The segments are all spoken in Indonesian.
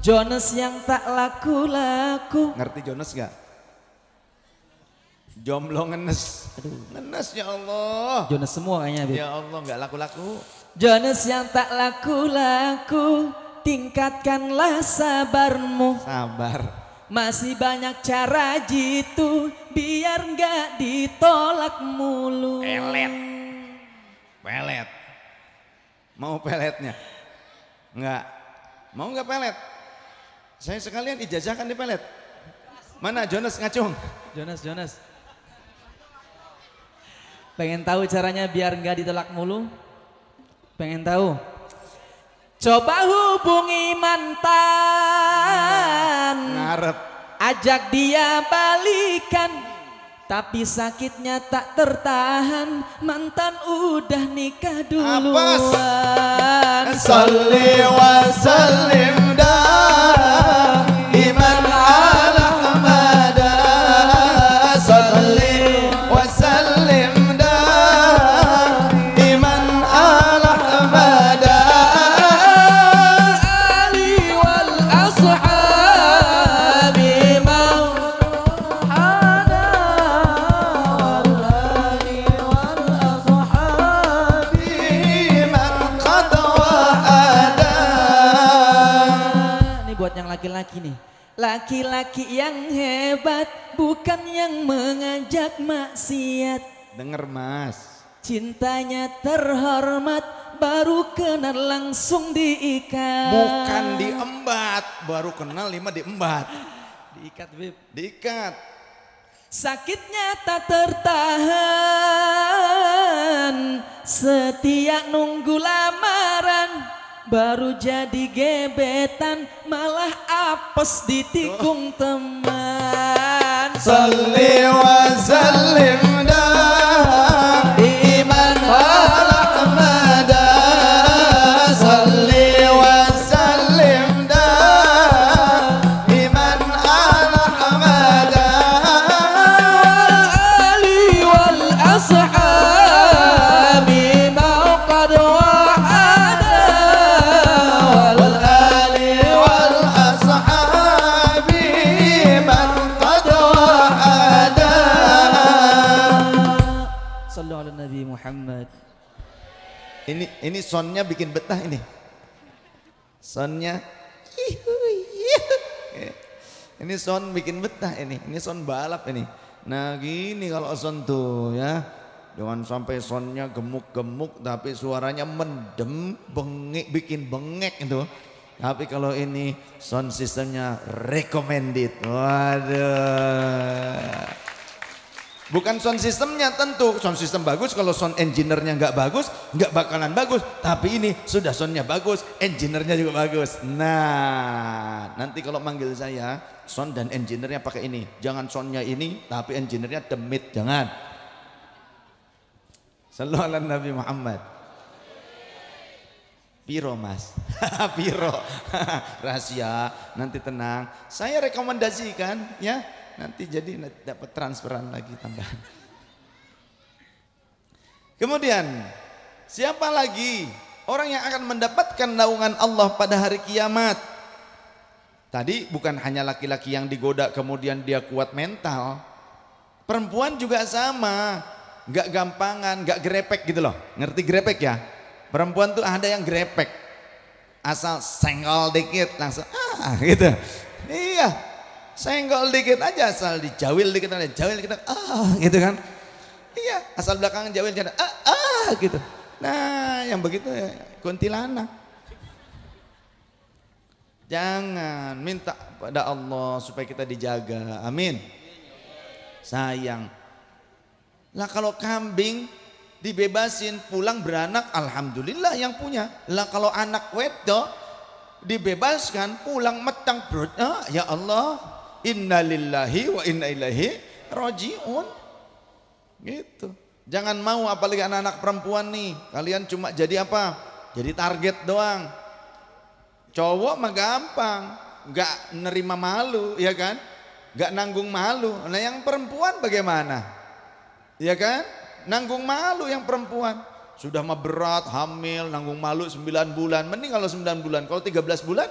Jones yang tak laku-laku. Ngerti Jones gak? Jomblo ngenes. Aduh, Ngenes ya Allah. Jones semua kayaknya, Bib. Ya Allah gak laku-laku. Jones yang tak laku-laku, tingkatkanlah sabarmu. Sabar. Masih banyak cara jitu, biar nggak ditolak mulu. Pelet. Pelet. Mau peletnya? Enggak. Mau nggak pelet? Saya sekalian ijazahkan di pelet. Mana Jonas ngacung? Jonas. Pengen tahu caranya biar nggak ditolak mulu? Pengen tahu? Coba hubungi mantan, Ngarep. ajak dia balikan, tapi sakitnya tak tertahan, mantan udah nikah duluan. Salli wa sallim daiman ala Ahmad. Salli wa sallim daiman ala Ahmad. Ali wal ashabi mauhada, wal ali wal ashabi Man qad wa'ada. Ini buat yang laki-laki nih. Laki-laki yang hebat bukan yang mengajak maksiat. Denger Mas. Cintanya terhormat baru kenal langsung diikat. Bukan diembat, baru kenal 5 diembat. Diikat, Bib. Diikat. Sakitnya tak tertahan, setia nunggu lamaran, baru jadi gebetan, malah apes ditikung teman. Salli wa sallim daiman ala Ahmad. Salli wa sallim daiman ala Ahmad. Ali wal ashabi mauqad wa'ada, Wal ali wal ashabi man qad wa'ada. Sallu ala Nabi Muhammad. Ini soundnya bikin betah ini. Soundnya ini sound bikin betah ini. Ini sound balap ini. Nah gini kalau sound tuh ya. Jangan sampai soundnya gemuk-gemuk tapi suaranya mendem, bengek, bikin bengek itu. Tapi kalau ini sound sistemnya recommended. Waduh. Bukan sound sistemnya tentu, sound system bagus, kalau sound engineer-nya nggak bagus, nggak bakalan bagus. Tapi ini sudah soundnya bagus, engineer-nya juga bagus. Nah, nanti kalau manggil saya, sound dan engineer-nya pakai ini. Jangan soundnya ini, tapi engineer-nya demit, jangan. Sallallahu alaihi Nabi Muhammad. Piro Mas, Piro, rahasia, nanti tenang. Saya rekomendasikan ya. Nanti jadi dapat transferan lagi tambahan. Kemudian siapa lagi orang yang akan mendapatkan naungan Allah pada hari kiamat? Tadi bukan hanya laki-laki yang digoda kemudian dia kuat mental. Perempuan juga sama, nggak gampangan, nggak grepek gitu loh. Ngerti grepek ya? Perempuan tuh ada yang grepek, asal senggol dikit langsung gitu. Iya. Senggol dikit aja, asal dijawil dikit aja, jawil dikit gitu kan. Iya, asal belakangan jawil jangan gitu. Nah, yang begitu ya kuntilanak. Jangan, minta pada Allah supaya kita dijaga. Amin. Sayang. Lah kalau kambing dibebasin pulang beranak, alhamdulillah yang punya. Lah kalau anak wedok dibebaskan pulang metang perutnya, ya Allah. Inna lillahi wa inna ilaihi raji'un. Gitu. Jangan mau apalagi anak-anak perempuan nih. Kalian cuma jadi apa? Jadi target doang. Cowok mah gampang, nggak nerima malu, ya kan? Nggak nanggung malu. Nah yang perempuan bagaimana? Ya kan? Nanggung malu yang perempuan. Sudah mah berat, hamil, nanggung malu 9 bulan. Mending kalau 9 bulan. Kalau 13 bulan?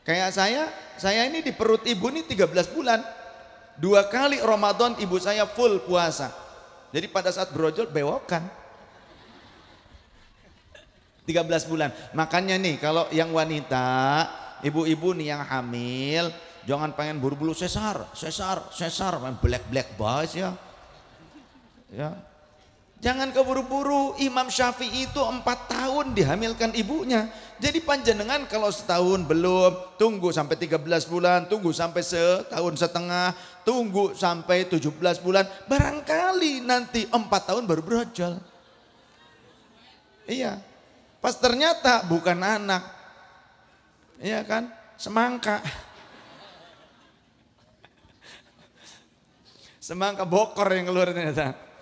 Kayak saya ini di perut ibu ini 13 bulan. 2 kali Ramadan ibu saya full puasa. Jadi pada saat brojol bewokan. 13 bulan. Makanya nih kalau yang wanita, ibu-ibu nih yang hamil, jangan pengen buru-buru sesar, main black boys ya. Ya. Jangan keburu-buru. Imam Syafi'i itu 4 tahun dihamilkan ibunya. Jadi panjenengan kalau setahun belum, tunggu sampai 13 bulan, tunggu sampai setahun setengah, tunggu sampai 17 bulan, barangkali nanti 4 tahun baru brojol. Iya. Pas ternyata bukan anak. Iya kan? Semangka. Semangka bokor yang keluar ternyata.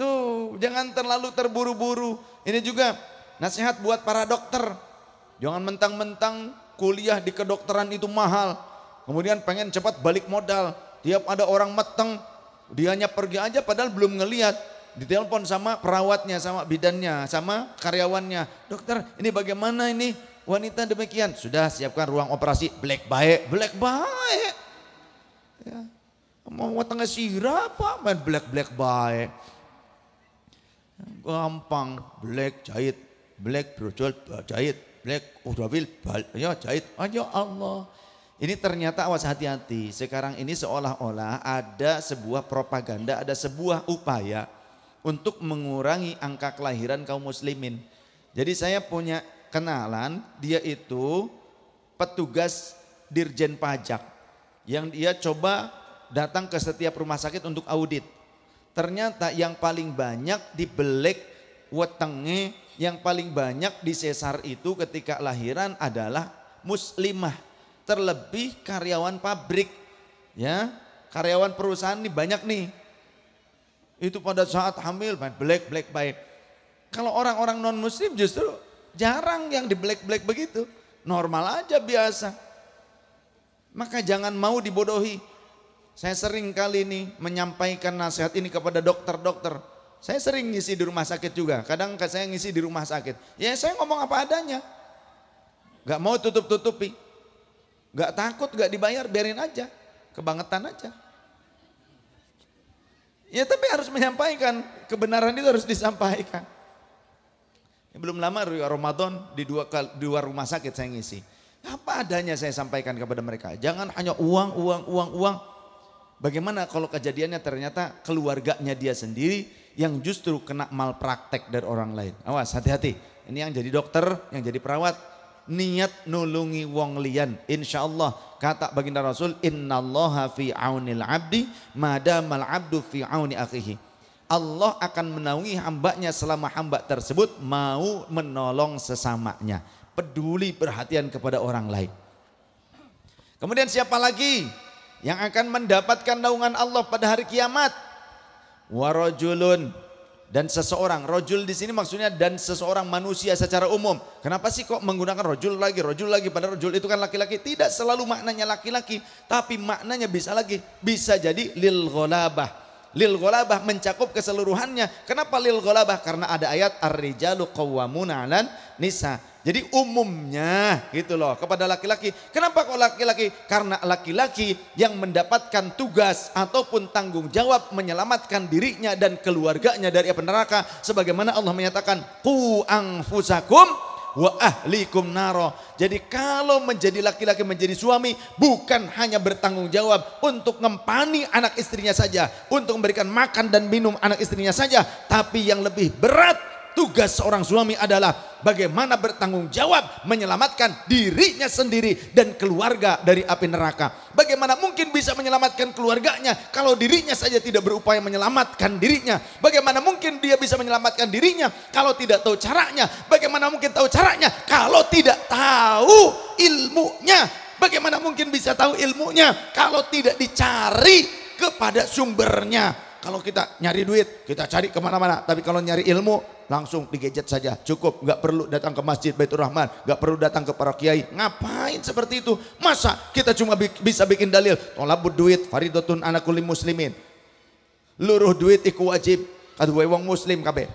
Tuh, jangan terlalu terburu-buru. Ini juga nasihat buat para dokter. Jangan mentang-mentang kuliah di kedokteran itu mahal. Kemudian pengen cepat balik modal. Tiap ada orang meteng, dianya pergi aja padahal belum ngelihat. Ditelepon sama perawatnya, sama bidannya, sama karyawannya. Dokter, ini bagaimana ini? Wanita demikian. Sudah siapkan ruang operasi. Black baik. Ya. Mau tengah sirap apa? Main black baik. Gampang, black jahit, black brojol jahit, black udah ya jahit aja Allah. Ini ternyata awas hati-hati. Sekarang ini seolah-olah ada sebuah propaganda, ada sebuah upaya untuk mengurangi angka kelahiran kaum muslimin. Jadi saya punya kenalan, dia itu petugas Dirjen Pajak yang dia coba datang ke setiap rumah sakit untuk audit. Ternyata yang paling banyak dibelek wetenge, yang paling banyak disesar itu ketika lahiran adalah muslimah. Terlebih karyawan pabrik, ya, karyawan perusahaan ini banyak nih. Itu pada saat hamil black baik. Kalau orang-orang non muslim justru jarang yang di black begitu. Normal aja biasa. Maka jangan mau dibodohi. Saya sering kali ini menyampaikan nasihat ini kepada dokter-dokter. Saya sering ngisi di rumah sakit juga. Kadang saya ngisi di rumah sakit. Ya saya ngomong apa adanya. Gak mau tutup-tutupi. Gak takut, gak dibayar, biarin aja. Kebangetan aja. Ya tapi harus menyampaikan. Kebenaran itu harus disampaikan. Ya, belum lama Ramadan di dua rumah sakit saya ngisi. Apa adanya saya sampaikan kepada mereka. Jangan hanya uang. Bagaimana kalau kejadiannya ternyata keluarganya dia sendiri yang justru kena malpraktek dari orang lain. Awas, hati-hati. Ini yang jadi dokter, yang jadi perawat, niat nulungi wong liyan. Insyaallah kata baginda Rasul, innallaha fi aunil abdi madamal abdu fi auni akhihi. Allah akan menaungi hambanya selama hamba tersebut mau menolong sesamanya. Peduli perhatian kepada orang lain. Kemudian siapa lagi yang akan mendapatkan naungan Allah pada hari kiamat? Warajulun, dan seseorang. Rajul di sini maksudnya dan seseorang manusia secara umum. Kenapa sih kok menggunakan rajul lagi padahal rajul itu kan laki-laki? Tidak selalu maknanya laki-laki, tapi maknanya bisa jadi lil ghalabah. Lil ghalabah mencakup keseluruhannya. Kenapa lil ghalabah? Karena ada ayat ar-rijalu qawwamuna 'alan nisa. Jadi umumnya gitu loh kepada laki-laki. Kenapa kok laki-laki? Karena laki-laki yang mendapatkan tugas ataupun tanggung jawab menyelamatkan dirinya dan keluarganya dari api neraka. Sebagaimana Allah menyatakan qu anfusakum wa ahlikum naro. Jadi kalau menjadi laki-laki menjadi suami bukan hanya bertanggung jawab untuk ngempani anak istrinya saja, untuk memberikan makan dan minum anak istrinya saja, tapi yang lebih berat tugas seorang suami adalah bagaimana bertanggung jawab menyelamatkan dirinya sendiri dan keluarga dari api neraka. Bagaimana mungkin bisa menyelamatkan keluarganya kalau dirinya saja tidak berupaya menyelamatkan dirinya? Bagaimana mungkin dia bisa menyelamatkan dirinya kalau tidak tahu caranya? Bagaimana mungkin tahu caranya kalau tidak tahu ilmunya? Bagaimana mungkin bisa tahu ilmunya kalau tidak dicari kepada sumbernya? Kalau kita nyari duit, kita cari kemana-mana. Tapi kalau nyari ilmu, langsung di gadget saja. Cukup, nggak perlu datang ke masjid Baitur Rahman, nggak perlu datang ke para kiai. Ngapain seperti itu? Masa kita cuma bisa bikin dalil? Tolabud duit, faridatun ala kulli muslimin. Luruh duit iku wajib, kaduwe wong muslim kabeh.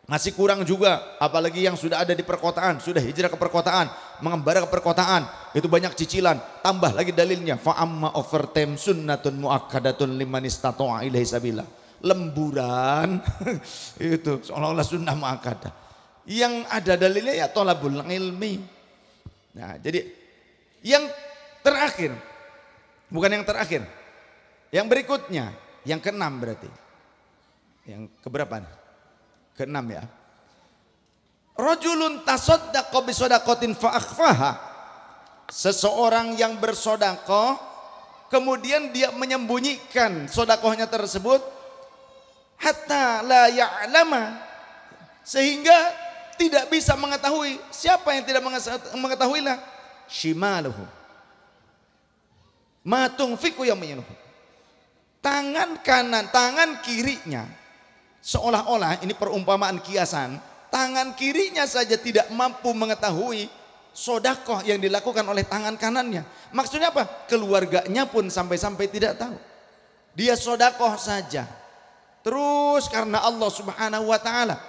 Masih kurang juga, apalagi yang sudah ada di perkotaan, sudah hijrah ke perkotaan, mengembara ke perkotaan, itu banyak cicilan. Tambah lagi dalilnya, fa amma overtime sunnatun muakkadatun liman istata'a ilaihi sabila. Lemburan itu seolah-olah sunnah muakkadah. Yang ada dalilnya ya thalabul ilmi. Nah, jadi yang terakhir, bukan yang terakhir, yang berikutnya, yang keenam berarti. Yang keberapa nih? Keenam ya. Rajulun tasaddaqa bi shadaqatin fa akhfaha. Seseorang yang bersedekah kemudian dia menyembunyikan sedekahnya tersebut hatta la ya'lama, sehingga tidak bisa mengetahui. Siapa yang tidak mengetahuilah? Shimaluhu ma tunfiqu yaminuhu. Tangan kanan, tangan kirinya, seolah-olah ini perumpamaan kiasan, tangan kirinya saja tidak mampu mengetahui sedekah yang dilakukan oleh tangan kanannya. Maksudnya apa? Keluarganya pun sampai-sampai tidak tahu. Dia sedekah saja. Terus karena Allah Subhanahu wa taala,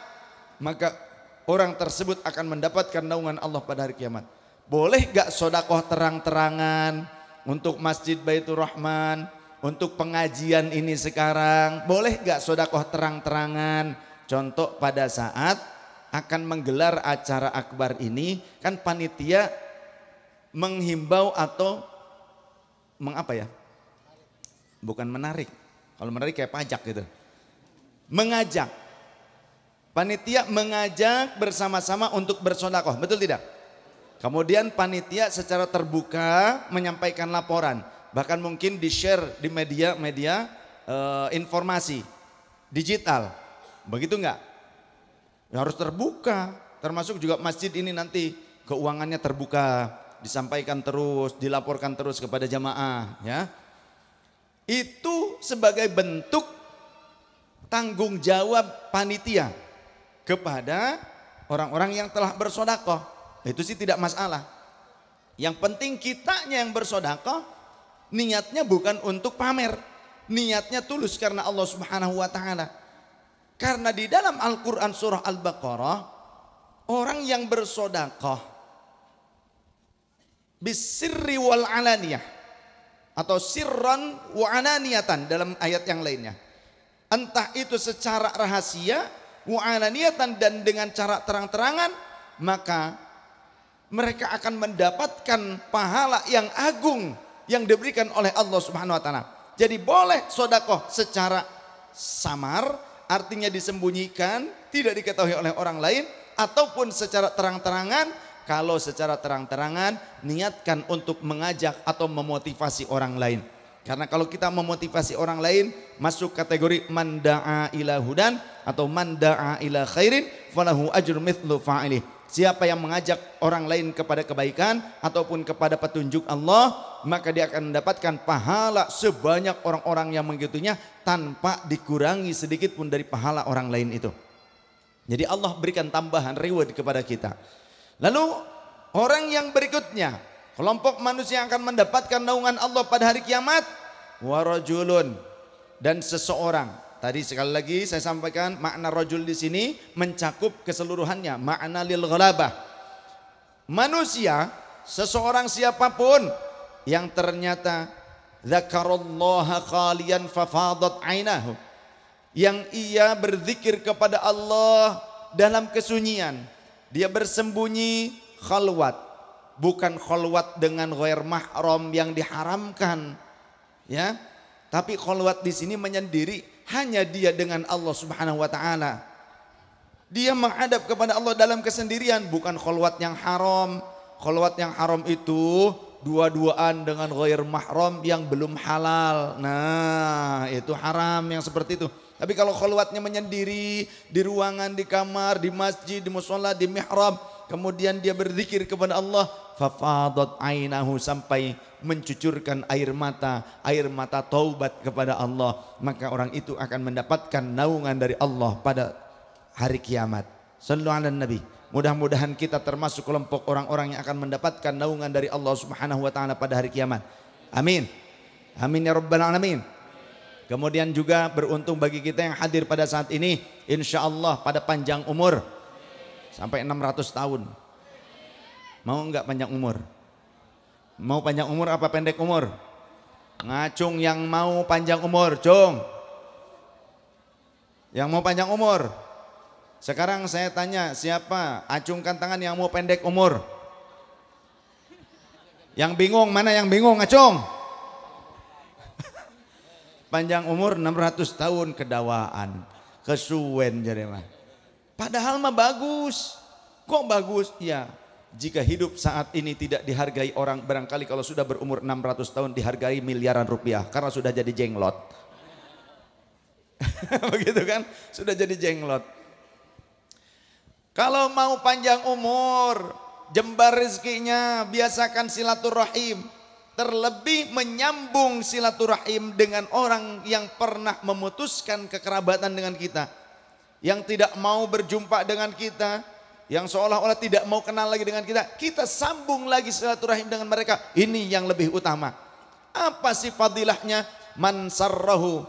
maka orang tersebut akan mendapatkan naungan Allah pada hari kiamat. Boleh gak sedekah terang-terangan untuk Masjid Baitur Rahman, untuk pengajian ini sekarang? Boleh gak sedekah terang-terangan? Contoh pada saat akan menggelar acara akbar ini, kan panitia menghimbau atau mengapa ya? Bukan menarik. Kalau menarik kayak pajak gitu. Mengajak. Panitia mengajak bersama-sama untuk bersedekah, betul tidak? Kemudian panitia secara terbuka menyampaikan laporan. Bahkan mungkin di-share di media-media informasi digital. Begitu enggak? Ya harus terbuka. Termasuk juga masjid ini nanti keuangannya terbuka, disampaikan terus, dilaporkan terus kepada jamaah, ya. Itu sebagai bentuk tanggung jawab panitia kepada orang-orang yang telah bersedekah. Itu sih tidak masalah. Yang penting kitanya yang bersedekah niatnya bukan untuk pamer, niatnya tulus karena Allah Subhanahu wa taala. Karena di dalam Al-Qur'an surah Al-Baqarah, orang yang bersedekah bisirri wal alaniyah atau sirran wa alaniyatan dalam ayat yang lainnya. Entah itu secara rahasia, wa alaniyatan, dan dengan cara terang-terangan, maka mereka akan mendapatkan pahala yang agung yang diberikan oleh Allah Subhanahu wa taala. Jadi boleh sedekah secara samar, artinya disembunyikan, tidak diketahui oleh orang lain, ataupun secara terang-terangan. Kalau secara terang-terangan niatkan untuk mengajak atau memotivasi orang lain. Karena kalau kita memotivasi orang lain masuk kategori man da'a ila hudan atau man da'a ila khairin falahu ajru mithlu fa'ilih. Siapa yang mengajak orang lain kepada kebaikan ataupun kepada petunjuk Allah, maka dia akan mendapatkan pahala sebanyak orang-orang yang mengikutinya tanpa dikurangi sedikit pun dari pahala orang lain itu. Jadi Allah berikan tambahan reward kepada kita. Lalu orang yang berikutnya, kelompok manusia yang akan mendapatkan naungan Allah pada hari kiamat, warajulun, dan seseorang. Tadi sekali lagi saya sampaikan makna rajul di sini mencakup keseluruhannya, makna lil ghalabah. Manusia, seseorang siapapun yang ternyata dzakarallaha khalian fafadat ainahu, yang ia berzikir kepada Allah dalam kesunyian, dia bersembunyi khalwat, bukan khalwat dengan ghair mahram yang diharamkan, ya. Tapi khalwat di sini menyendiri, hanya dia dengan Allah Subhanahu wa taala. Dia menghadap kepada Allah dalam kesendirian, bukan khalwat yang haram. Khalwat yang haram itu dua-duaan dengan ghair mahram yang belum halal. Nah, itu haram yang seperti itu. Tapi kalau khalwatnya menyendiri di ruangan, di kamar, di masjid, di mushola, di mihrab, kemudian dia berzikir kepada Allah, fafadat ainahu, sampai mencucurkan air mata taubat kepada Allah, maka orang itu akan mendapatkan naungan dari Allah pada hari kiamat. Sallu ala nabi. Mudah-mudahan kita termasuk kelompok orang-orang yang akan mendapatkan naungan dari Allah Subhanahu wa taala pada hari kiamat. Amin. Amin ya rabbal alamin. Kemudian juga beruntung bagi kita yang hadir pada saat ini, insya Allah pada panjang umur sampai 600 tahun. Mau enggak panjang umur? Mau panjang umur apa pendek umur? Ngacung yang mau panjang umur, cung. Yang mau panjang umur. Sekarang saya tanya, siapa? Acungkan tangan yang mau pendek umur. Yang bingung, mana yang bingung? Acung. Panjang umur 600 tahun kedawaan. Kesuwen jadi mah. Padahal mah bagus. Kok bagus? Ya, jika hidup saat ini tidak dihargai orang, barangkali kalau sudah berumur 600 tahun dihargai miliaran rupiah karena sudah jadi jenglot. Begitu kan? Sudah jadi jenglot. Kalau mau panjang umur, jembar rezekinya, biasakan silaturahim. Terlebih menyambung silaturahim dengan orang yang pernah memutuskan kekerabatan dengan kita. Yang tidak mau berjumpa dengan kita, yang seolah-olah tidak mau kenal lagi dengan kita sambung lagi silaturahim dengan mereka. Ini yang lebih utama. Apa sih fadilahnya? Man sarrahu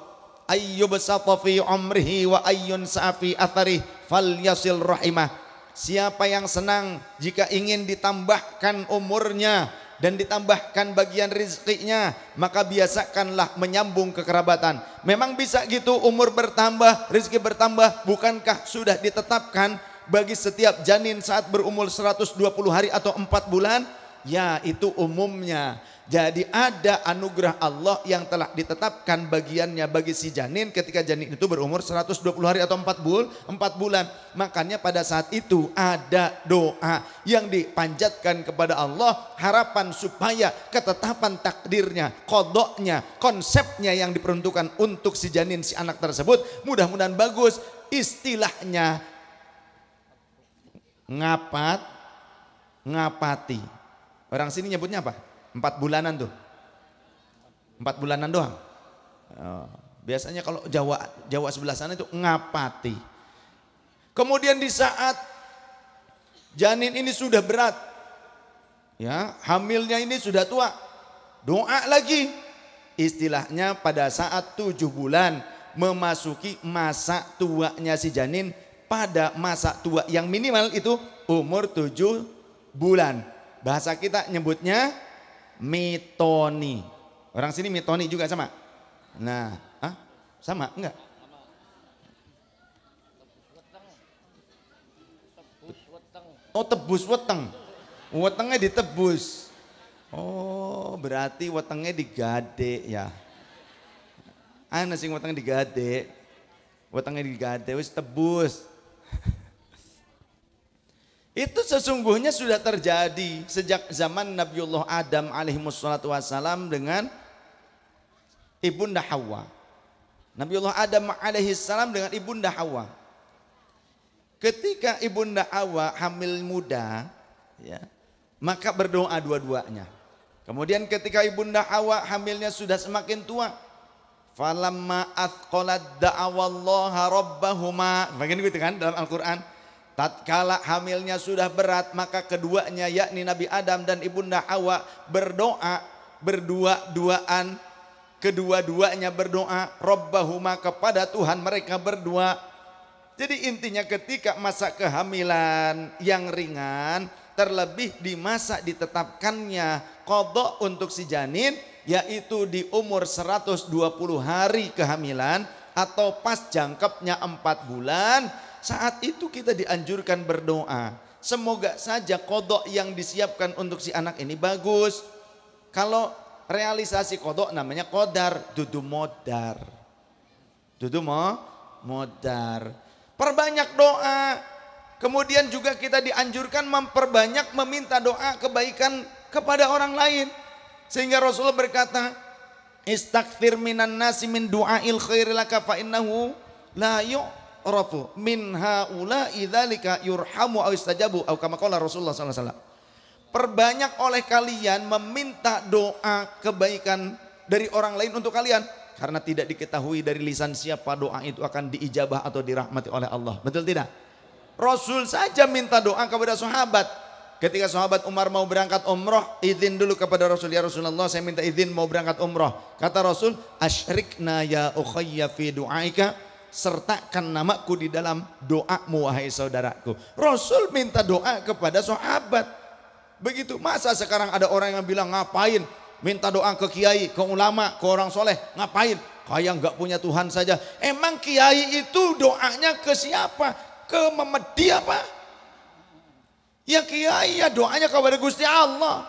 ayyubsata fi umrihi wa ayyun sa'fi atharih falyasil rahimah. Siapa yang senang jika ingin ditambahkan umurnya dan ditambahkan bagian rezekinya, maka biasakanlah menyambung kekerabatan. Memang bisa gitu umur bertambah, rezeki bertambah, bukankah sudah ditetapkan bagi setiap janin saat berumur 120 hari atau 4 bulan? Ya, itu umumnya. Jadi ada anugerah Allah yang telah ditetapkan bagiannya bagi si janin ketika janin itu berumur 120 hari atau 4 bulan. Makanya pada saat itu ada doa yang dipanjatkan kepada Allah, harapan supaya ketetapan takdirnya, kodoknya, konsepnya yang diperuntukkan untuk si janin, si anak tersebut mudah-mudahan bagus. Istilahnya ngapati. Orang sini nyebutnya apa? 4 bulanan tuh. 4 bulanan doang. Biasanya kalau Jawa sebelah sana itu ngapati. Kemudian di saat janin ini sudah berat, ya, hamilnya ini sudah tua, doa lagi. Istilahnya pada saat 7 bulan memasuki masa tuanya si janin, pada masa tua yang minimal itu umur 7 bulan. Bahasa kita nyebutnya mitoni. Orang sini mitoni juga sama? Nah, sama enggak? Oh, tebus weteng. Wetengnya ditebus. Oh, berarti wetengnya digade ya. Ana sing wetengnya digade. Wetengnya digade wis tebus. Itu sesungguhnya sudah terjadi sejak zaman Nabiullah Adam alaihissalatu wassalam dengan ibunda Hawa. Nabiullah Adam alaihissalam dengan ibunda Hawa. Ketika ibunda Hawa hamil muda, ya, maka berdoa dua-duanya. Kemudian ketika ibunda Hawa hamilnya sudah semakin tua, falamma athqalat da'awallaha rabbahuma. Bagian gitu kan dalam Al-Qur'an. Tatkala hamilnya sudah berat, maka keduanya yakni Nabi Adam dan ibunda Hawa berdoa berdua-duaan. Kedua-duanya berdoa Rabbahuma, kepada Tuhan mereka berdua. Jadi intinya ketika masa kehamilan yang ringan, terlebih di masa ditetapkannya qadha untuk si janin, yaitu di umur 120 hari kehamilan atau pas jangkepnya 4 bulan. Saat itu kita dianjurkan berdoa. Semoga saja kodok yang disiapkan untuk si anak ini bagus. Kalau realisasi kodok namanya kodar, dudu modar. Dudu modar. Perbanyak doa. Kemudian juga kita dianjurkan memperbanyak meminta doa kebaikan kepada orang lain. Sehingga Rasulullah berkata, Istakthir minan nasi min du'ail khairi laka fa innahu la rafu min haula idzalika yurhamu aw istajabu atau kama qala Rasulullah sallallahu alaihi wasallam. Perbanyak oleh kalian meminta doa kebaikan dari orang lain untuk kalian, karena tidak diketahui dari lisan siapa doa itu akan diijabah atau dirahmati oleh Allah. Betul tidak? Rasul saja minta doa kepada sahabat. Ketika sahabat Umar mau berangkat umroh, izin dulu kepada Rasul, ya Rasulullah saya minta izin mau berangkat umroh. Kata Rasul, asyrikna ya ukhayya fi du'aika, sertakan namaku di dalam doamu wahai saudaraku. Rasul minta doa kepada sahabat. Begitu, masa sekarang ada orang yang bilang ngapain minta doa ke kiai, ke ulama, ke orang soleh, ngapain? Kayak nggak punya Tuhan saja. Emang kiai itu doanya ke siapa? Ke Memedi apa? Ya kiai ya doanya kepada Gusti Allah.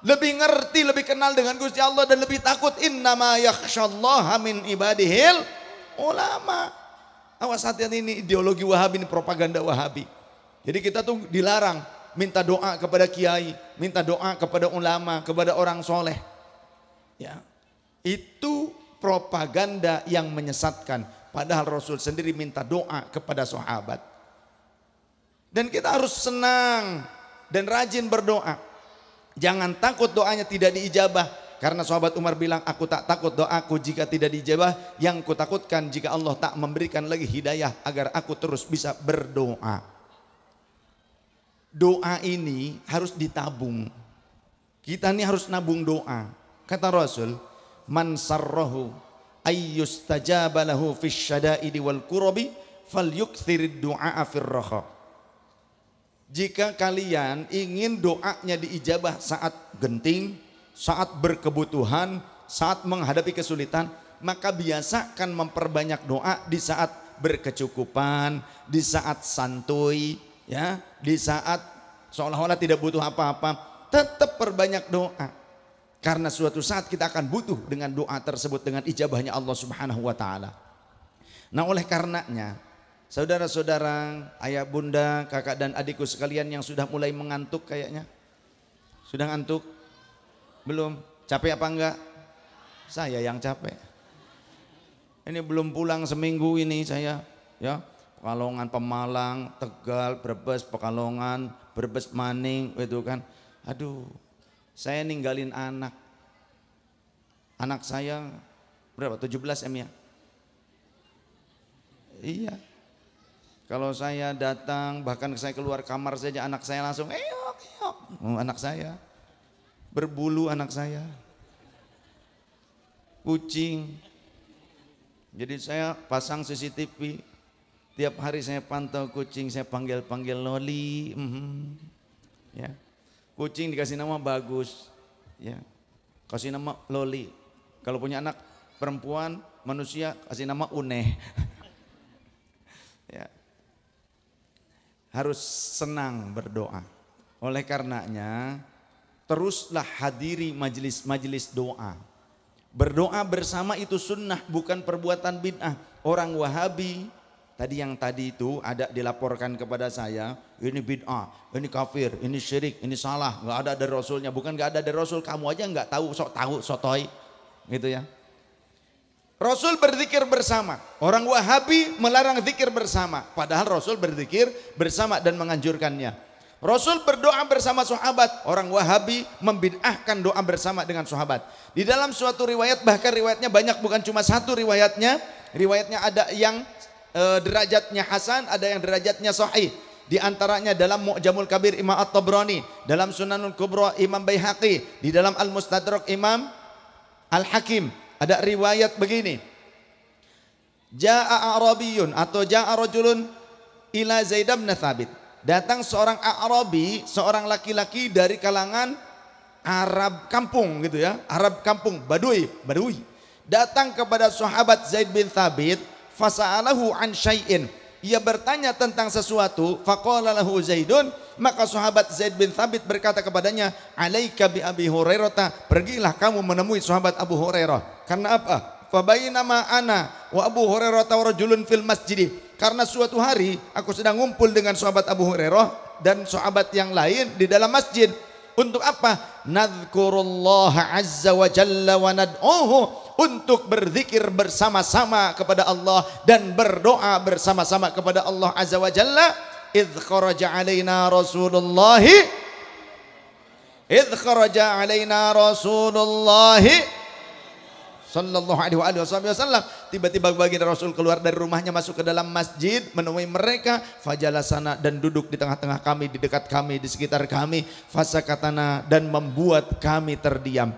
Lebih ngerti, lebih kenal dengan Gusti Allah dan lebih takut. Innama yakhsyallaha min ibadihil ulama. Awas hati-hati, ini ideologi Wahabi, ini propaganda Wahabi. Jadi kita tuh dilarang minta doa kepada kiai, minta doa kepada ulama, kepada orang soleh. Ya, itu propaganda yang menyesatkan. Padahal Rasul sendiri minta doa kepada sahabat. Dan kita harus senang dan rajin berdoa. Jangan takut doanya tidak diijabah. Karena sahabat Umar bilang, aku tak takut doaku jika tidak diijabah. Yang kutakutkan jika Allah tak memberikan lagi hidayah agar aku terus bisa berdoa. Doa ini harus ditabung. Kita ini harus nabung doa. Kata Rasul, man sarrahu ayyustajaba lahu fisyada'idi wal kurabi falyukthirid du'a fir rakha. Jika kalian ingin doanya diijabah saat genting, saat berkebutuhan, saat menghadapi kesulitan, maka biasakan memperbanyak doa di saat berkecukupan, di saat santuy, ya, di saat seolah-olah tidak butuh apa-apa. Tetap perbanyak doa. Karena suatu saat kita akan butuh dengan doa tersebut, dengan ijabahnya Allah Subhanahu wa taala. Nah, oleh karenanya saudara-saudara, ayah bunda, kakak dan adikku sekalian yang sudah mulai mengantuk kayaknya. Sudah ngantuk? Belum? Capek apa enggak? Saya yang capek. Ini belum pulang seminggu ini saya, ya. Pekalongan, Pemalang, Tegal, Brebes, Pekalongan, Brebes, Maning, itu kan. Aduh, saya ninggalin anak. Anak saya berapa? 17 M ya? Iya. Kalau saya datang, bahkan saya keluar kamar saja, anak saya langsung eyok. Anak saya berbulu, anak saya kucing. Jadi saya pasang CCTV, tiap hari saya pantau kucing, saya panggil Loli. Ya, kucing dikasih nama bagus, ya, kasih nama Loli. Kalau punya anak perempuan, manusia, kasih nama Uneh. Ya. Harus senang berdoa. Oleh karenanya teruslah hadiri majelis-majelis doa. Berdoa bersama itu sunnah, bukan perbuatan bid'ah. Orang Wahabi tadi itu ada dilaporkan kepada saya, ini bid'ah, ini kafir, ini syirik, ini salah, nggak ada dari Rasulnya. Bukan nggak ada dari Rasul, kamu aja nggak tahu, sok tahu, sotoy, gitu ya. Rasul berzikir bersama. Orang Wahabi melarang zikir bersama. Padahal Rasul berzikir bersama dan menganjurkannya. Rasul berdoa bersama sahabat. Orang Wahabi membid'ahkan doa bersama dengan sahabat. Di dalam suatu riwayat, bahkan riwayatnya banyak, bukan cuma satu riwayatnya. Riwayatnya ada yang derajatnya hasan, ada yang derajatnya sahih. Di antaranya dalam Mu'jamul Kabir Imam At-Tabrani, dalam Sunanul Kubra Imam Baihaqi, di dalam Al-Mustadrak Imam Al-Hakim. Ada riwayat begini. Ja'a A'rabiyun atau ja'a rajulun ila Zaid bin Thabit. Datang seorang A'rabi, seorang laki-laki dari kalangan Arab kampung gitu ya. Arab kampung, Badui. Datang kepada sahabat Zaid bin Thabit, fasa'alahu an syai'in. Ia bertanya tentang sesuatu, faqala lahu Zaidun, maka sahabat Zaid bin Thabit berkata kepadanya, alaika bi Abi Hurairah, pergilah kamu menemui sahabat Abu Hurairah. Karena apa? Fabainama ana wa Abu Hurairah wa rajulun fil masjid. Karena suatu hari aku sedang ngumpul dengan sahabat Abu Hurairah dan sahabat yang lain di dalam masjid. Untuk apa? Nadhkurullaha azza wa jalla wa nad'uhu, untuk berzikir bersama-sama kepada Allah dan berdoa bersama-sama kepada Allah azza wa jalla. Idh kharaja alaina Rasulullah sallallahu alaihi wasallam. Tiba-tiba baginda Rasul keluar dari rumahnya masuk ke dalam masjid menemui mereka, fajalasana dan duduk di tengah-tengah kami, di dekat kami, di sekitar kami, fasakatana dan membuat kami terdiam.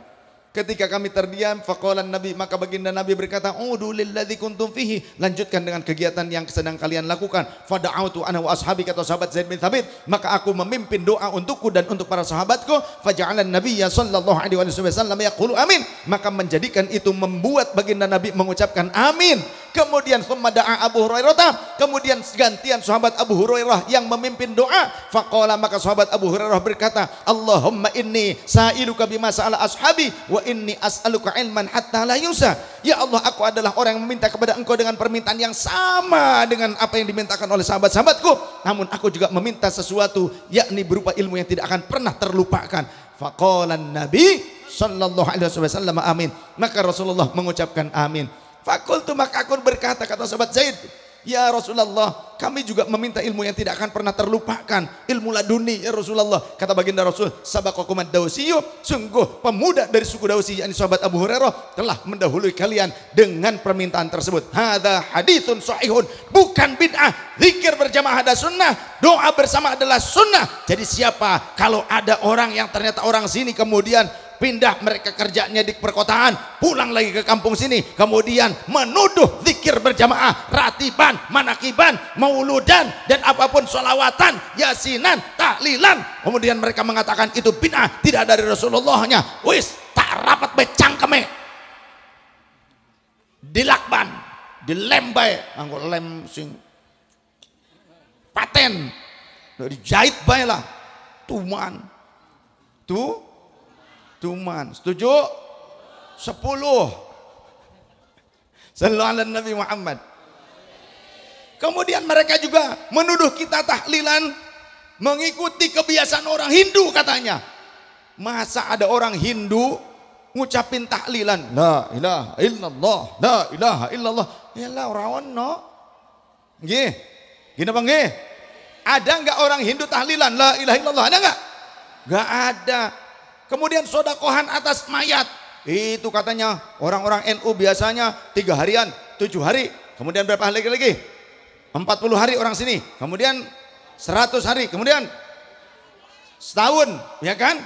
Ketika kami terdiam, faqalan Nabi, maka baginda Nabi berkata, udu lilladzi kuntum fihi, lanjutkan dengan kegiatan yang sedang kalian lakukan. Fada'autu ana wa ashabi, kata sahabat Zaid bin Thabit, maka aku memimpin doa untukku dan untuk para sahabatku. Faja'alan Nabiyya sallallahu alaihi wasallam yaqulu amin, maka menjadikan itu membuat baginda Nabi mengucapkan amin. Kemudian thumma da'a Abu Hurairah, kemudian gantian sahabat Abu Hurairah yang memimpin doa. Faqala, maka sahabat Abu Hurairah berkata, Allahumma inni sa'iluka bima sa'ala ashabi wa inni as'aluka ilman hatta la yusa. Ya Allah, aku adalah orang yang meminta kepada engkau dengan permintaan yang sama dengan apa yang dimintakan oleh sahabat-sahabatku, namun aku juga meminta sesuatu, yakni berupa ilmu yang tidak akan pernah terlupakan. Faqala Nabi sallallahu alaihi wasallam amin, maka Rasulullah mengucapkan amin. Fakultu, maka aku berkata, kata sahabat Zaid, ya Rasulullah, kami juga meminta ilmu yang tidak akan pernah terlupakan, ilmu laduni ya Rasulullah. Kata baginda Rasul, sabaqakum ad-Dawsiyyu, sungguh pemuda dari suku Dausi, yakni sahabat Abu Hurairah, telah mendahului kalian dengan permintaan tersebut. Hadza haditsun sahihun, bukan bid'ah. Zikir berjamaah ada sunnah, doa bersama adalah sunnah. Jadi siapa kalau ada orang yang ternyata orang sini kemudian pindah mereka kerjanya di perkotaan, pulang lagi ke kampung sini, kemudian menuduh zikir berjamaah, ratiban, manakiban, mauludan, dan apapun sholawatan, yasinan, tahlilan, kemudian mereka mengatakan itu bid'ah, tidak dari Rasulullahnya, wis tak rapat becang keme, dilakban, dilembay, anggo lem sing paten, dijahit bae lah, tuman, tuman, setuju? 10. Sallallahu alaihi Nabi Muhammad. Kemudian mereka juga menuduh kita tahlilan mengikuti kebiasaan orang Hindu katanya. Masa ada orang Hindu ngucapin tahlilan la ilaha illallah, la ilaha illallah, ya lah ora ono. Nggih. Gini Bang nggih. Ada enggak orang Hindu tahlilan la ilaha illallah? Ada enggak? Enggak ada. Kemudian sodakohan atas mayat, itu katanya orang-orang NU biasanya 3 harian, 7 hari, kemudian berapa hari lagi? 40 hari orang sini, kemudian 100 hari, kemudian setahun, ya kan?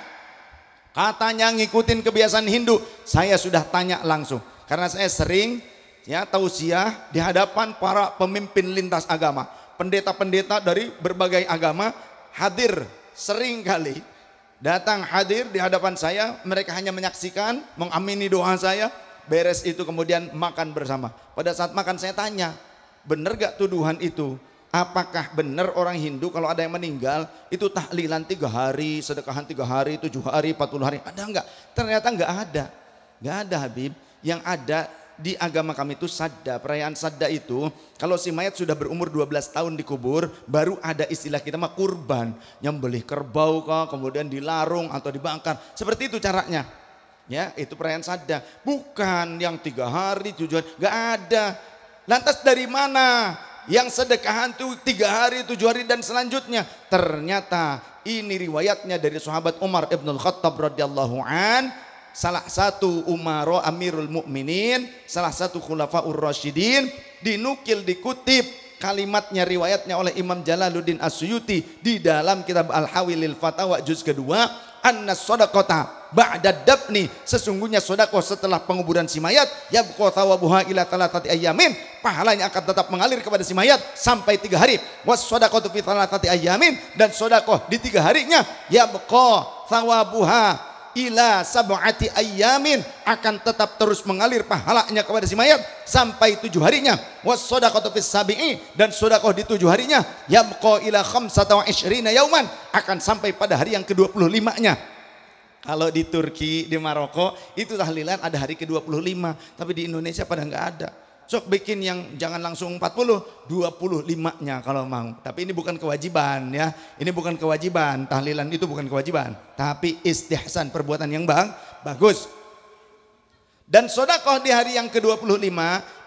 Katanya ngikutin kebiasaan Hindu. Saya sudah tanya langsung, karena saya sering ya tausiah di hadapan para pemimpin lintas agama, pendeta-pendeta dari berbagai agama hadir sering kali. Datang hadir di hadapan saya, mereka hanya menyaksikan, mengamini doa saya, beres itu kemudian makan bersama. Pada saat makan saya tanya, benar gak tuduhan itu? Apakah benar orang Hindu kalau ada yang meninggal itu tahlilan 3 hari, sedekahan 3 hari, 7 hari, 40 hari? Ada enggak? Ternyata enggak ada. Enggak ada Habib. Yang ada di agama kami itu sadda, perayaan sadda itu kalau si mayat sudah berumur 12 tahun dikubur, baru ada istilah kita mah kurban, nyembelih kerbau kah, kemudian dilarung atau dibakar, seperti itu caranya ya. Itu perayaan sadda, bukan yang 3 hari 7 hari, gak ada. Lantas dari mana yang sedekahan tuh 3 hari 7 hari dan selanjutnya? Ternyata ini riwayatnya dari sahabat Umar ibn al-Khattab radhiyallahu an, salah satu umaro amirul mukminin, salah satu khulafaur rasyidin, dinukil dikutip kalimatnya riwayatnya oleh Imam Jalaluddin As-Suyuti di dalam kitab Al-Hawilil Fatawa juz kedua, anna shadaqata ba'da dafni, sesungguhnya sedekah setelah penguburan si mayat, yabqa thawabuha ila thalathati ayyamin, pahalanya akan tetap mengalir kepada si mayat sampai 3 hari. Was shadaqatu fi thalathati ayyamin, dan sedekah di 3 harinya, yabqa thawabuha ila sab'ati ayyamin, akan tetap terus mengalir pahalanya kepada si mayat sampai 7 harinya. Was shadaqatu fis sabi'i, dan sedekah di 7 harinya, yabqa ila 25 yauman, akan sampai pada hari yang ke-25-nya. Kalau di Turki, di Maroko itu tahlilan ada hari ke-25, tapi di Indonesia pada nggak ada. Sok bikin yang jangan langsung 40, 25-nya kalau mau. Tapi ini bukan kewajiban ya. Ini bukan kewajiban, tahlilan itu bukan kewajiban, tapi istihsan, perbuatan yang bagus. Dan sedekah di hari yang ke-25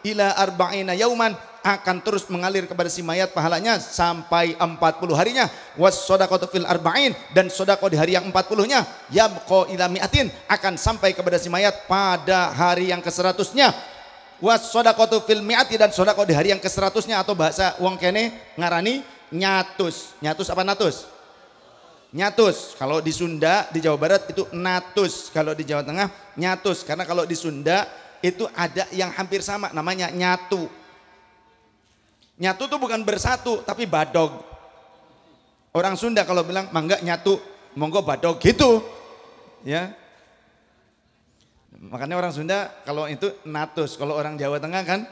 ila arba'ina yauman, akan terus mengalir kepada si mayat pahalanya sampai 40 harinya. Was shadaqatu fil arba'in, dan sedekah di hari yang 40-nya, yabqa ila mi'atin, akan sampai kepada si mayat pada hari yang ke-100-nya. Was shadaqatu fil mi'ati, dan sedekah di hari yang ke-100-nya, atau bahasa wong kene ngarani nyatus. Nyatus apa natus? Nyatus. Kalau di Sunda, di Jawa Barat itu natus, kalau di Jawa Tengah nyatus, karena kalau di Sunda itu ada yang hampir sama namanya nyatu. Nyatu itu bukan bersatu tapi badog. Orang Sunda kalau bilang mangga nyatu, monggo badog gitu. Ya. Makanya orang Sunda kalau itu natus, kalau orang Jawa Tengah kan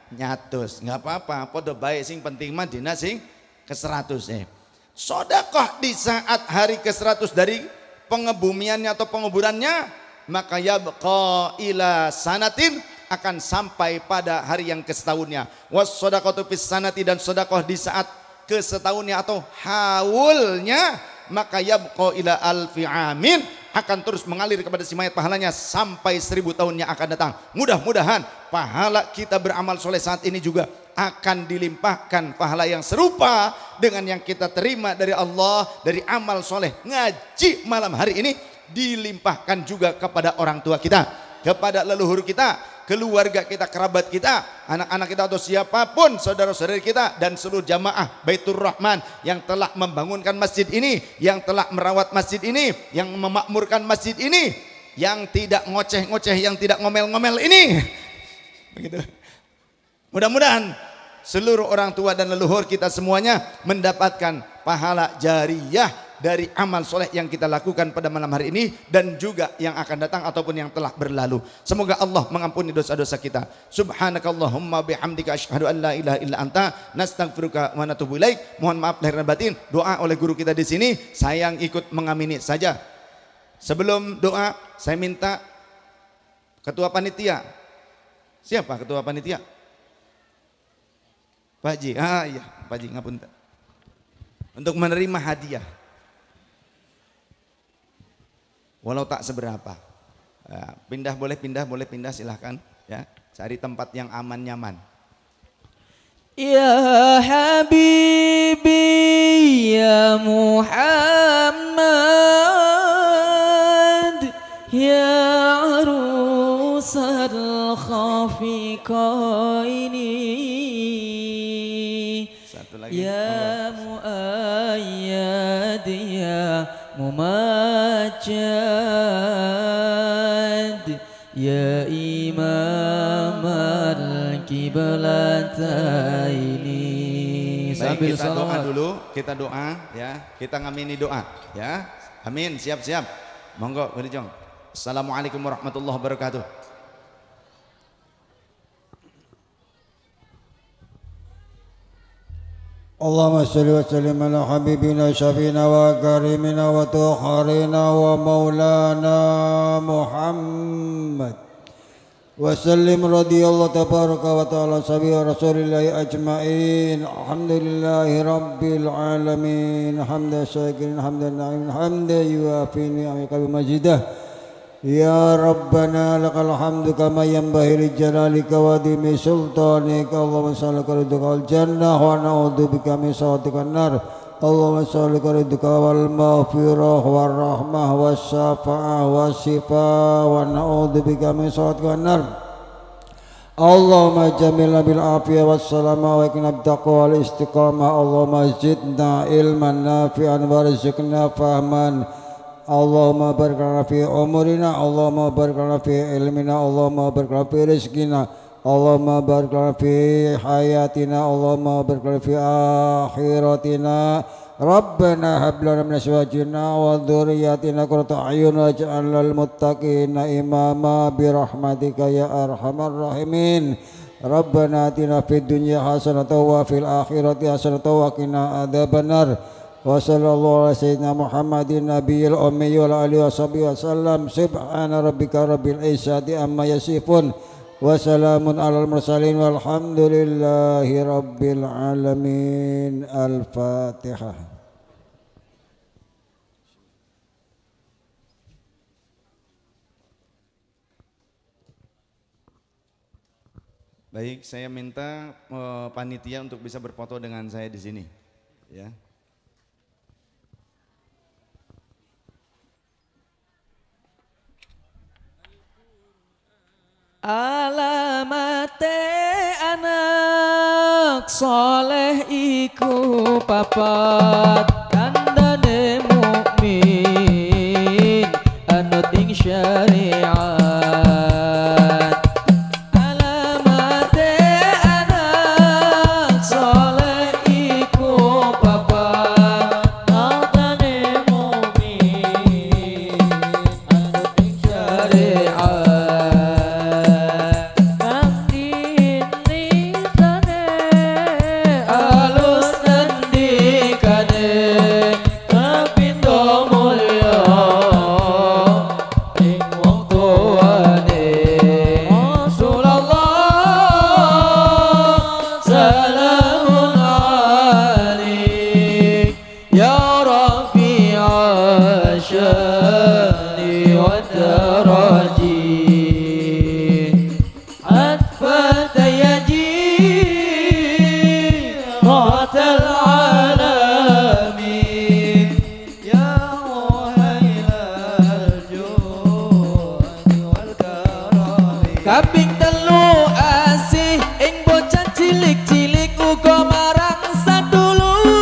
nyatus. Enggak apa-apa, podo baik, sing penting mah dina sing ke-100. Sedekah di saat hari ke-100 dari pengebumiannya atau penguburannya, maka yabqa ila sanatin, akan sampai pada hari yang ke-setahunnya. Was shadaqatu fis sanati, dan sedekah di saat ke-setahunnya atau haulnya, maka yabqa ila alfi amin, akan terus mengalir kepada si mayat pahalanya sampai 1000 tahun yang akan datang. Mudah-mudahan pahala kita beramal soleh saat ini juga akan dilimpahkan pahala yang serupa dengan yang kita terima dari Allah dari amal soleh ngaji malam hari ini, dilimpahkan juga kepada orang tua kita, kepada leluhur kita, keluarga kita, kerabat kita, anak-anak kita, atau siapapun saudara-saudari kita, dan seluruh jamaah Baitur Rahman yang telah membangunkan masjid ini, yang telah merawat masjid ini, yang memakmurkan masjid ini, yang tidak ngoceh-ngoceh, yang tidak ngomel-ngomel ini. Begitu. Mudah-mudahan seluruh orang tua dan leluhur kita semuanya mendapatkan pahala jariyah dari amal soleh yang kita lakukan pada malam hari ini dan juga yang akan datang ataupun yang telah berlalu. Semoga Allah mengampuni dosa-dosa kita. Subhanakallahumma bihamdika asyhadu an la ilaha illa anta nastaghfiruka wa natubu ilaik. Mohon maaf lahir dan batin. Doa oleh guru kita di sini, saya yang ikut mengamini saja. Sebelum doa, saya minta ketua panitia. Siapa ketua panitia? Pak Haji. Iya, Pak Haji ngapunten. Untuk menerima hadiah. Walau tak seberapa. Pindah boleh pindah silahkan ya. Cari tempat yang aman nyaman. Ya Habibi ya Muhammad ya arusal khafiqaini. Satu lagi. Ya muayyad ya mumajjad ya imam al-kiblataini. Baik, kita doa dulu, kita doa ya, kita ngamini doa ya. Amin, siap-siap. Monggo Jong. Assalamualaikum warahmatullahi wabarakatuh. Allahumma salli wa sallim ala habibina syafina wa karimina wa tukharina wa maulana Muhammad wa sallim radiyallahu tabaraka wa ta'ala sabi rasulillahi ajma'in. Alhamdulillahi rabbil alamin, hamdan syakirin hamdan na'imin hamdan yuafi ni'amika bimajidah. Ya Rabbana lakal hamdu kama yanbaghi li jalalika wa dimi sultanika. Allahumma salli ala ridhal jannah wa na'udzubika min sakhatika nar. Allahumma salli ala ridhal maghfirah war rahmah was syafa'ah was shifa wa na'udzubika min sakhatika nar. Allahumma jamilna bil afiyah was salama wa qina bittaqwa wal istiqamah. Allahumma zidna ilman nafi'an warzuqna fahman. Allahumma barik lana fi umurina, Allahumma barik lana fi ilmina, Allahumma barik lana fi rizqina, Allahumma barik lana fi hayatina, Allahumma barik lana fi akhiratina. Rabbana hab lana min azwajina wa dhurriyyatina qurrata a'yun waj'alna lil muttaqina imama bi rahmatika ya arhamar rahimin. Rabbana atina fid dunya hasanatan wa fil akhirati hasanatan wa qina adzabannar. Wa sallallahu ala sayyidina Muhammadin nabiyil ummi wa alihi washabihi wasallam. Subhana rabbika rabbil izzati amma yasifun wa salamun alal mursalin walhamdulillahi rabbil alamin. Al-Fatihah. Baik, saya minta panitia untuk bisa berfoto dengan saya di sini. Ya. Alamate anak soleh iku papat kandane mukmin anut ing syariat. Alamate anak soleh iku papat kandane mukmin anut ing syariat. Kaping telu asih ing bocah cilik-cilik uga marang sadulur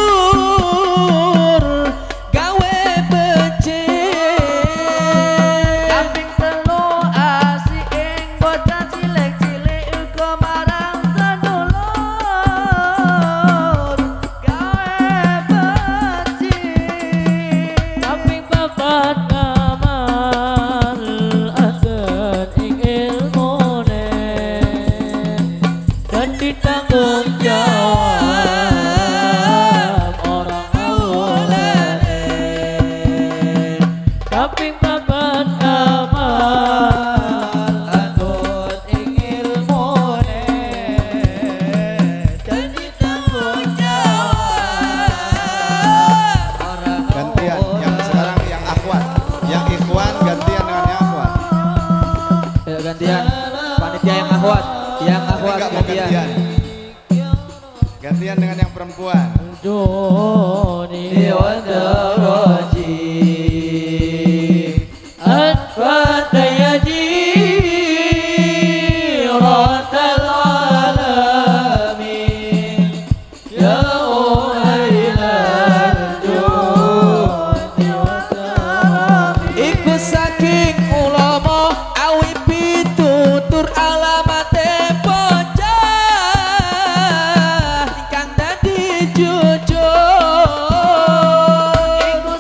gawe becik. Kaping telu asih ing bocah cilik-cilik uga marang sadulur gawe becik. Kaping papat ngamal agen ing ilmu dan ditanggung jawab orang awalane. Kaping papat amal anut ing ilmune dan ditanggung jawab orang Gantian, yang sekarang yang akhwat, yang ikhwan gantian dengan yang akhwat. gantian panitia yang akhwat, yang Ini akhwat nggak mau gantian. Gantian dengan yang perempuan. Duni wa daraji At-Fatayadi Ratal alamin Ya uhailal juni wa daraji. Iku saking ulama awi pitutur alamate bocah ingkang dadi jujur. Iku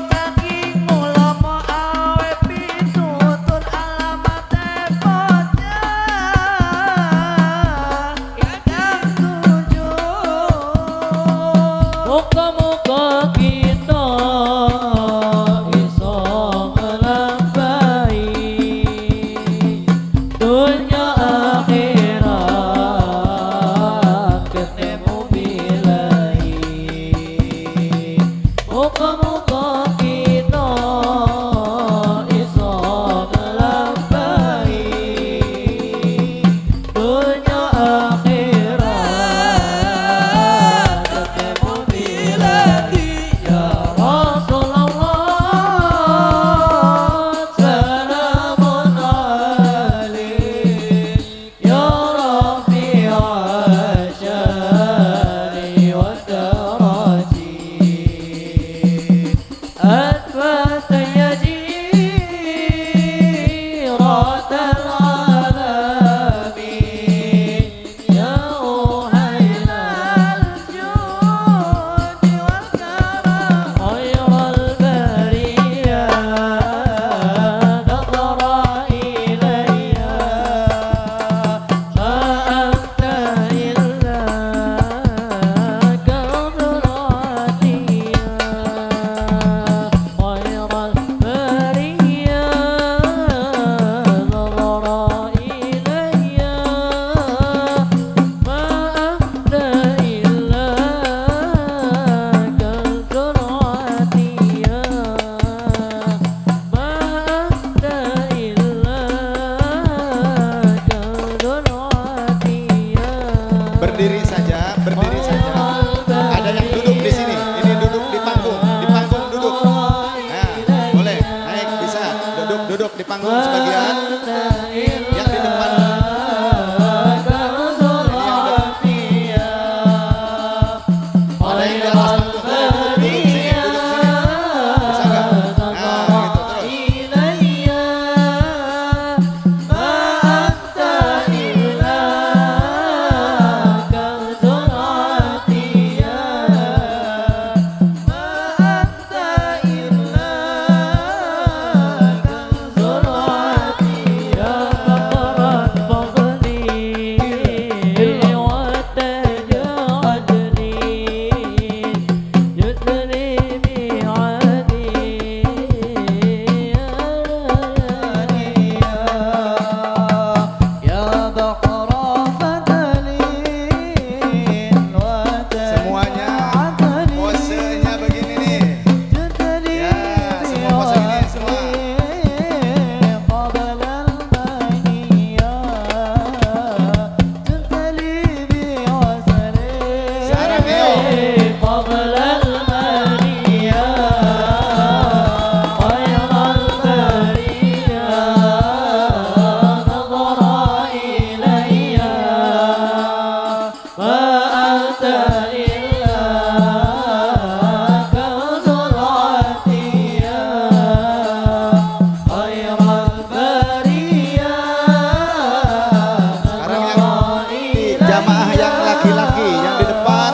jamaah yang laki-laki yang di depan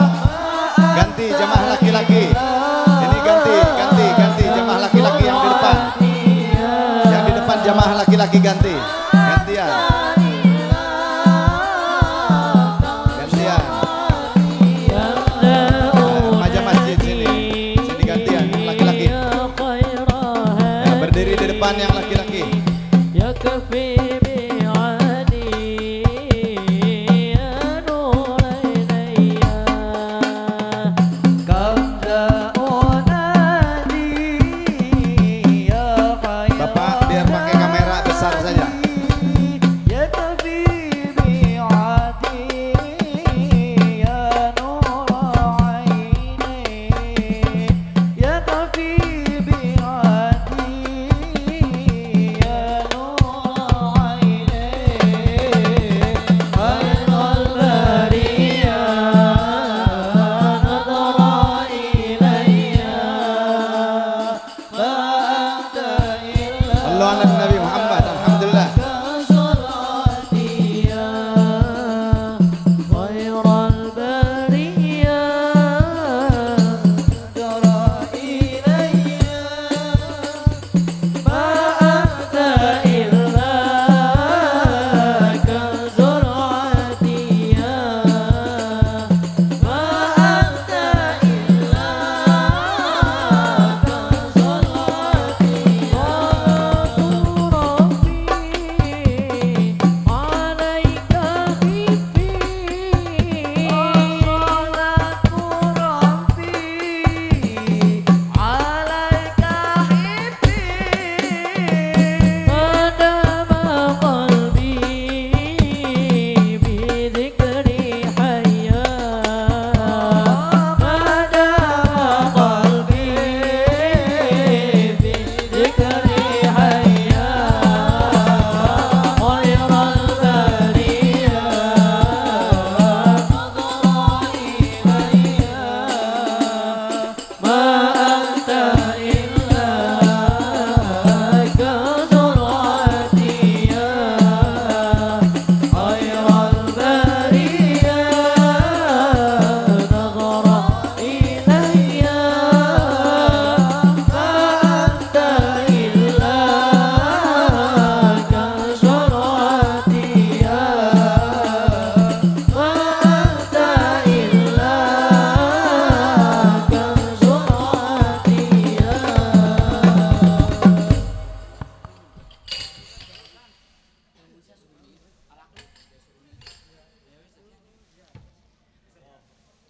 ganti jamaah laki-laki. Ini ganti jamaah laki-laki yang di depan. Yang di depan jamaah laki-laki ganti. Gantian. Gantian. Remaja masjid sini. Sini gantian yang laki-laki. Ya, berdiri di depan yang laki-laki. Bapak biar pakai kamera besar saja. Allah ala Nabi Muhammad. Alhamdulillah.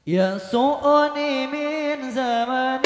يسوءني من زمان